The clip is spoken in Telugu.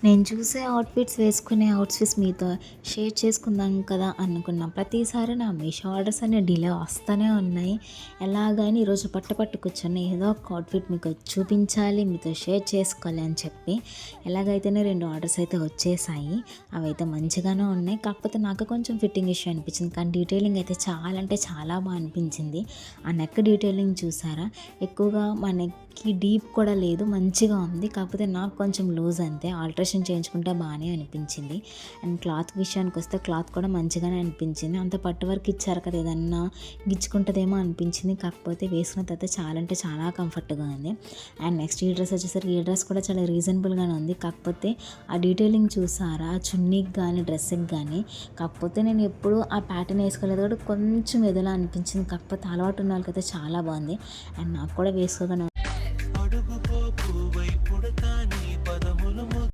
నేను చూసే అవుట్‌ఫిట్స్, వేసుకునే అవుట్‌ఫిట్స్ మీతో షేర్ చేసుకుందాం కదా అనుకున్నా. ప్రతిసారి నా మీషో ఆర్డర్స్ అన్ని డిలే వస్తూనే ఉన్నాయి. ఎలాగని ఈరోజు పట్టు కూర్చొని ఏదో ఒక అవుట్‌ఫిట్ మీకు చూపించాలి, మీతో షేర్ చేసుకోవాలి అని చెప్పి ఎలాగైతేనే 2 ఆర్డర్స్ అయితే వచ్చేసాయి. అవైతే మంచిగానే ఉన్నాయి. కాకపోతే నాకు కొంచెం ఫిట్టింగ్ ఇష్యూ అనిపించింది. కానీ డీటెయిలింగ్ అయితే చాలా అంటే చాలా బాగా అనిపించింది. ఆ నెక్ డీటెయిలింగ్ చూసారా? ఎక్కువగా మా నెక్‌కి డీప్ కూడా లేదు, మంచిగా ఉంది. కాకపోతే నాకు కొంచెం లూజ్ అంతే. ఆల్ట్రేషన్ చేయించుకుంటే బాగానే అనిపించింది. అండ్ క్లాత్ విషయానికి వస్తే క్లాత్ కూడా మంచిగానే అనిపించింది. అంత పట్టు వరకు ఇచ్చారు కదా, ఏదన్నా గిచ్చుకుంటుందేమో అనిపించింది. కాకపోతే వేసుకున్న తర్వాత చాలా అంటే చాలా కంఫర్ట్గా ఉంది. అండ్ నెక్స్ట్ ఈ డ్రెస్ వచ్చేసరికి ఈ డ్రెస్ కూడా చాలా రీజనబుల్గానే ఉంది. కాకపోతే ఆ డీటెయిలింగ్ చూసారా, చున్నీకి కానీ డ్రెస్కి కానీ. కాకపోతే నేను ఎప్పుడు ఆ ప్యాటర్న్ వేసుకోలేదు కాబట్టి కొంచెం ఏదోలా అనిపించింది. కాకపోతే అలవాటు ఉన్న వాళ్ళకైతే చాలా బాగుంది. అండ్ నాకు కూడా వేసుకోగానే